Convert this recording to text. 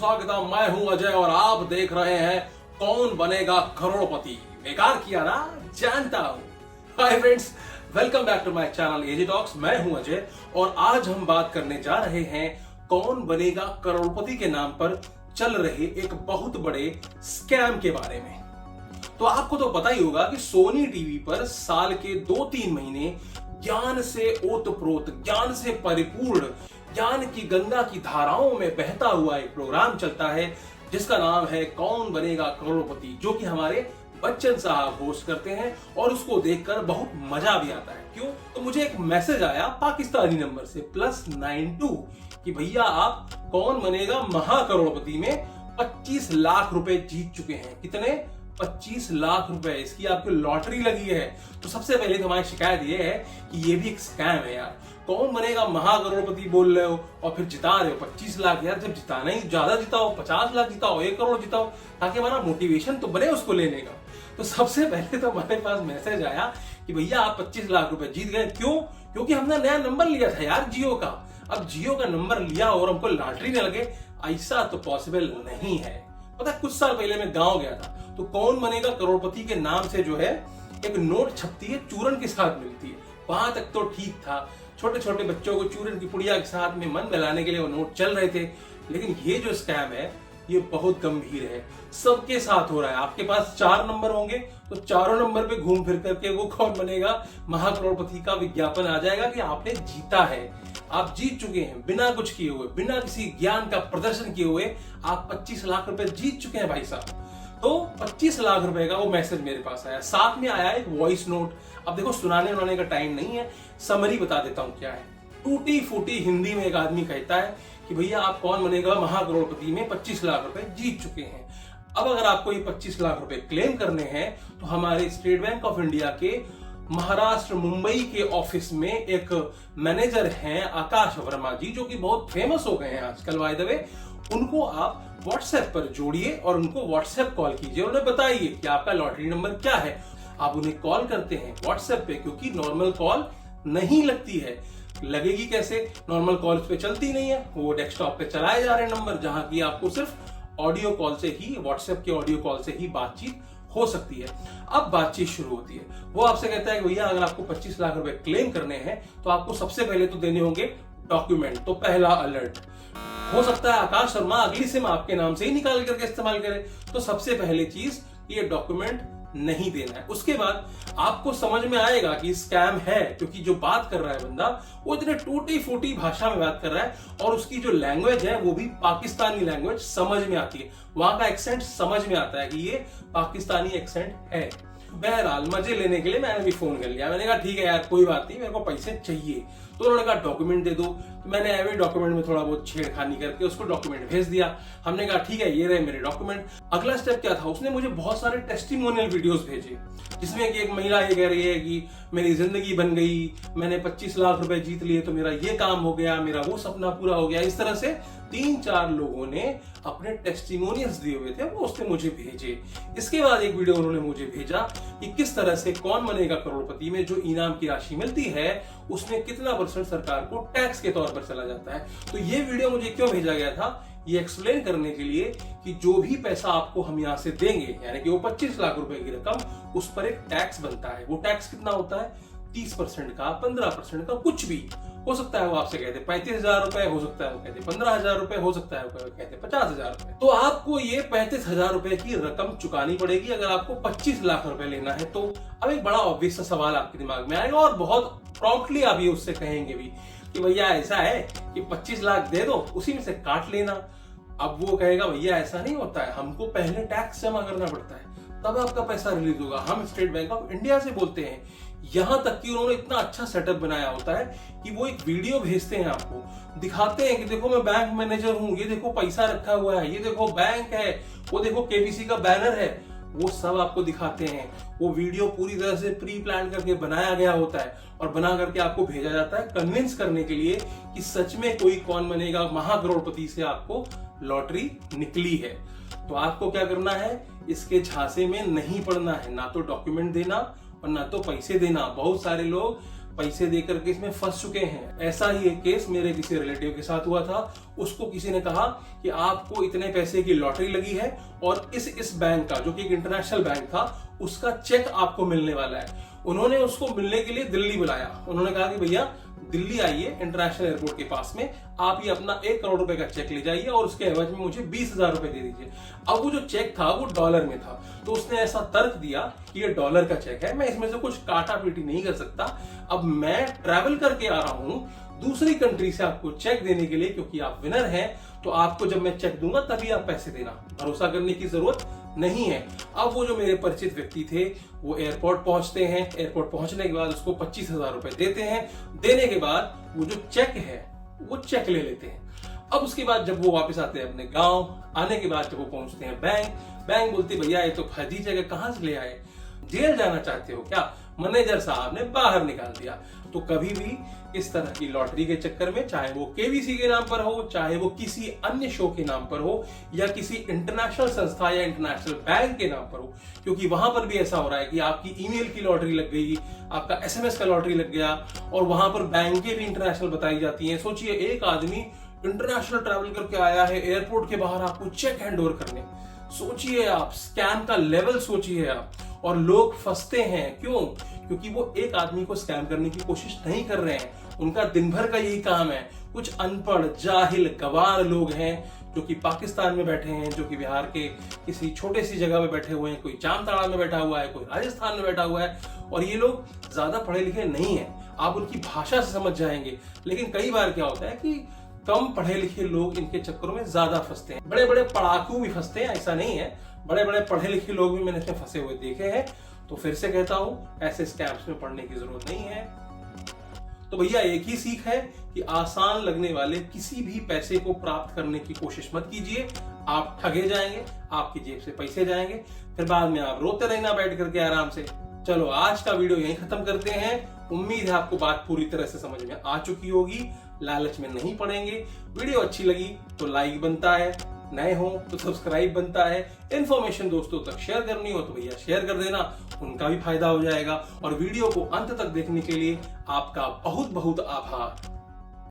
सुस्वागतम। मैं हूं अजय और आप देख रहे हैं कौन बनेगा करोड़पति। बेकार किया ना, जानता हूं। Hi friends, welcome back to my channel AG talks. मैं हूं अजय और आज हम बात करने जा रहे हैं कौन बनेगा करोड़पति के नाम पर चल रहे एक बहुत बड़े स्कैम के बारे में। तो आपको तो पता ही होगा कि सोनी टीवी पर साल के 2-3 महीने ज्ञान से ओतप्रोत, ज्ञान से परिपूर्ण, ज्ञान की गंगा की धाराओं में बहता हुआ एक प्रोग्राम चलता है जिसका नाम है कौन बनेगा करोड़पति, जो कि हमारे बच्चन साहब होस्ट करते हैं और उसको देखकर बहुत मजा भी आता है। क्यों? तो मुझे एक मैसेज आया पाकिस्तानी नंबर से +92 कि भैया आप कौन बनेगा महाकरोड़पति में 25 लाख रुपए जीत चुके हैं। कितने? 25 लाख रुपए। इसकी आपकी लॉटरी लगी है। तो सबसे पहले तो हमारी शिकायत ये है कि ये भी एक स्कैम है यार। कौन बनेगा महाकरोड़पति बोल रहे हो और फिर जिता रहे हो 25 लाख। यार जब जिताना ही ज्यादा जिताओ, 50 लाख जिताओ, 1 करोड़ जिताओ, ताकि हमारा मोटिवेशन तो बने उसको लेने का। तो सबसे पहले तो हमारे पास मैसेज आया कि भैया आप 25 लाख रुपए जीत गए। क्यों? क्योंकि हमने नया नंबर लिया था यार जियो का। अब जियो का नंबर लिया और हमको लॉटरी न लगे, ऐसा तो पॉसिबल नहीं है। पता कुछ साल पहले मैं गांव गया था, तो कौन बनेगा करोड़पति के नाम से जो है एक नोट छपती है, चूरन के साथ मिलती है। वहां तक तो ठीक था, छोटे छोटे बच्चों को चूरन की पुड़िया के साथ में मन बहलाने के लिए वो नोट चल रहे थे। लेकिन ये जो स्कैम है ये बहुत गंभीर है, सबके साथ हो रहा है। आपके पास 4 नंबर होंगे तो चारों नंबर पे घूम फिर करके वो कौन बनेगा महाकरोड़पति का विज्ञापन आ जाएगा कि आपने जीता है, आप जीत चुके हैं। बिना कुछ किए हुए, बिना किसी ज्ञान का प्रदर्शन किए हुए आप 25 लाख रुपए जीत चुके हैं भाई साहब। तो 25 लाख रुपए का वो मैसेज मेरे पास आया, साथ में आया एक वॉइस नोट। अब देखो सुनाने उनाने का टाइम नहीं है, समरी बता देता हूं क्या है। टूटी फूटी हिंदी में एक आदमी कहता है कि भैया आप कौन बनेगा महाकरोड़पति में 25 लाख रुपए जीत चुके हैं। अब अगर आपको ये 25 लाख रुपए क्लेम करने हैं तो हमारे स्टेट बैंक ऑफ इंडिया के महाराष्ट्र मुंबई के ऑफिस में एक मैनेजर हैं आकाश वर्मा जी, जो कि बहुत फेमस हो गए हैं आजकल बाय द वे। उनको आप व्हाट्सएप पर जोड़िए और उनको व्हाट्सएप कॉल कीजिए, उन्हें बताइए कि आपका लॉटरी नंबर क्या है। आप उन्हें कॉल करते हैं व्हाट्सएप पे, क्योंकि नॉर्मल कॉल नहीं लगती है। लगेगी कैसे? नॉर्मल कॉल पे चलती नहीं है, वो डेस्कटॉप पे चलाए जा रहे नंबर, जहां की आपको सिर्फ ऑडियो कॉल से ही, व्हाट्सएप के ऑडियो कॉल से ही बातचीत हो सकती है। अब बातचीत शुरू होती है। वो आपसे कहता है कि भैया अगर आपको 25 लाख रुपए क्लेम करने हैं तो आपको सबसे पहले तो देने होंगे डॉक्यूमेंट। तो पहला अलर्ट, हो सकता है आकाश शर्मा अगली सिम आपके नाम से ही निकाल करके इस्तेमाल करे, तो सबसे पहले चीज ये डॉक्यूमेंट नहीं देना है। उसके बाद आपको समझ में आएगा कि स्कैम है, क्योंकि जो बात कर रहा है बंदा वो इतने टूटी फूटी भाषा में बात कर रहा है और उसकी जो लैंग्वेज है वो भी पाकिस्तानी लैंग्वेज समझ में आती है। वहां का एक्सेंट समझ में आता है कि ये पाकिस्तानी एक्सेंट है। बहरहाल मजे लेने के लिए मैंने भी फोन कर लिया। मैंने कहा ठीक है यार कोई बात नहीं, मेरे को पैसे चाहिए। तो उन्होंने कहा डॉक्यूमेंट दे दो। तो मैंने एवरी डॉक्यूमेंट में थोड़ा बहुत छेड़खानी करके उसको डॉक्यूमेंट भेज दिया। हमने कहा ठीक है ये रहे मेरे डॉक्यूमेंट। अगला स्टेप क्या था, उसने मुझे बहुत सारे टेस्टिमोनियल वीडियोस भेजे, जिसमें कि एक महिला ये कह रही है कि मेरी जिंदगी बन गई, मैंने 25 लाख रुपए जीत लिए तो मेरा ये काम हो गया, मेरा वो सपना पूरा हो गया। इस तरह से 3-4 लोगों ने अपने टेस्टिमोनियल्स दिए हुए थे, वो उसने मुझे भेजे। इसके बाद एक वीडियो उन्होंने मुझे भेजा कि किस तरह से कौन बनेगा करोड़पति में जो इनाम की राशि मिलती है उसमें कितना % सरकार को टैक्स के तौर पर चला जाता है। तो ये वीडियो मुझे क्यों भेजा गया था, ये एक्सप्लेन करने के लिए कि जो भी पैसा आपको हम यहाँ से देंगे, यानी कि वो 25 लाख रुपए की रकम, उस पर एक टैक्स बनता है। वो टैक्स कितना होता है? 30% का, 15% का, कुछ भी हो सकता है। वो आपसे कहते 35,000 रुपए, हो सकता है वो कहते 15,000 रुपए, हो सकता है वो कहते 50,000 रुपए। तो आपको ये 35,000 रुपए की रकम चुकानी पड़ेगी अगर आपको 25 लाख रुपए लेना है। तो अब एक बड़ा ऑब्वियस सा सवाल आपके दिमाग में आएगा और बहुत प्रॉम्प्टली आप ये उससे कहेंगे भी कि भैया ऐसा है कि 25 लाख दे दो, उसी में से काट लेना। अब वो कहेगा भैया ऐसा नहीं होता है, हमको पहले टैक्स जमा करना पड़ता है, तब आपका पैसा रिलीज होगा। हम स्टेट बैंक ऑफ इंडिया से बोलते हैं। यहां तक कि उन्होंने इतना अच्छा सेटअप बनाया होता है कि वो एक वीडियो भेजते हैं, आपको दिखाते हैं कि देखो मैं बैंक मैनेजर हूं, ये देखो पैसा रखा हुआ है, ये देखो बैंक है, वो देखो केबीसी का बैनर है, वो सब आपको दिखाते हैं। वो वीडियो पूरी तरह से प्री प्लान करके बनाया गया होता है और बना करके आपको भेजा जाता है कन्विंस करने के लिए कि सच में कोई कौन बनेगा महाकरोड़पति से आपको लॉटरी निकली है। तो आपको क्या करना है, इसके झांसे में नहीं पड़ना है, ना तो डॉक्यूमेंट देना और ना तो पैसे देना। बहुत सारे लोग पैसे देकर के इसमें फंस चुके हैं। ऐसा ही एक केस मेरे किसी रिलेटिव के साथ हुआ था। उसको किसी ने कहा कि आपको इतने पैसे की लॉटरी लगी है और इस बैंक का, जो कि एक इंटरनेशनल बैंक था, उसका चेक आपको मिलने वाला है। उन्होंने उसको मिलने के लिए दिल्ली बुलाया। उन्होंने कहा कि भैया दिल्ली आइए, इंटरनेशनल एयरपोर्ट के पास में, आप ये अपना 1 करोड़ रुपए का चेक ले जाइए और उसके एवज में मुझे 20,000 रुपए दे दीजिए। अब वो जो चेक था वो डॉलर में था, तो उसने ऐसा तर्क दिया कि ये डॉलर का चेक है, मैं इसमें से कुछ काटा पीटी नहीं कर सकता। अब मैं ट्रैवल करके आ रहा हूं दूसरी कंट्री से आपको चेक देने के लिए, क्योंकि आप विनर हैं, तो आपको जब मैं चेक दूंगा तभी आप पैसे देना, भरोसा करने की जरूरत नहीं है। अब वो जो मेरे परिचित व्यक्ति थे वो एयरपोर्ट पहुंचते हैं। एयरपोर्ट पहुंचने के बाद उसको 25,000 रुपए देते हैं। देने के बाद वो जो चेक है वो चेक ले लेते हैं। अब उसके बाद जब वो वापस आते हैं अपने गांव, आने के बाद जब वो पहुंचते हैं बैंक बोलती भैया ये तो फर्जी जगह कहां से ले आए, जेल जाना चाहते हो क्या? मैनेजर साहब ने बाहर निकाल दिया। तो कभी भी इस तरह की लॉटरी के चक्कर में, चाहे वो केवीसी के नाम पर हो, चाहे वो किसी अन्य शो के नाम पर हो, या किसी इंटरनेशनल संस्था या इंटरनेशनल बैंक के नाम पर हो, क्योंकि वहां पर भी ऐसा हो रहा है कि आपकी ईमेल की लॉटरी लग गई, आपका एसएमएस का लॉटरी लग गया, और वहां पर बैंकें भी इंटरनेशनल बताई जाती हैं। सोचिए एक आदमी इंटरनेशनल ट्रैवल करके आया है एयरपोर्ट के बाहर आपको चेक हैंड ओवर करने। सोचिए आप, स्कैम का लेवल सोचिए आप। और लोग फंसते हैं क्यों? क्योंकि वो एक आदमी को स्कैम करने की कोशिश नहीं कर रहे हैं। उनका दिन भर का यही काम है। कुछ अनपढ़, जाहिल, गवार लोग हैं जो कि पाकिस्तान में बैठे हैं, जो कि बिहार के किसी छोटे सी जगह में बैठे हुए हैं, कोई जामताड़ा में बैठा हुआ है, कोई राजस्थान में बैठा हुआ है, और ये लोग ज्यादा पढ़े लिखे नहीं है। आप उनकी भाषा से समझ जाएंगे। लेकिन कई बार क्या होता है कि कम पढ़े लिखे लोग इनके चक्करों में ज्यादा फंसते हैं। बड़े बड़े पढ़ाकू भी फंसते हैं, ऐसा नहीं है, बड़े बड़े पढ़े लिखे लोग भी मैंने इसमें फंसे हुए देखे हैं। तो फिर से कहता हूं, ऐसे स्कैम्स में पढ़ने की जरूरत नहीं है। तो भैया एक ही सीख है कि आसान लगने वाले किसी भी पैसे को प्राप्त करने की कोशिश मत कीजिए। आप ठगे जाएंगे, आपकी जेब से पैसे जाएंगे, फिर बाद में आप रोते रहना बैठ करके आराम से। चलो आज का वीडियो यहीं खत्म करते हैं। उम्मीद है आपको बात पूरी तरह से समझ में आ चुकी होगी, लालच में नहीं पड़ेंगे। वीडियो अच्छी लगी तो लाइक बनता है, नए हो तो सब्सक्राइब बनता है। इन्फॉर्मेशन दोस्तों तक शेयर करनी हो तो भैया शेयर कर देना, उनका भी फायदा हो जाएगा। और वीडियो को अंत तक देखने के लिए आपका बहुत बहुत आभार।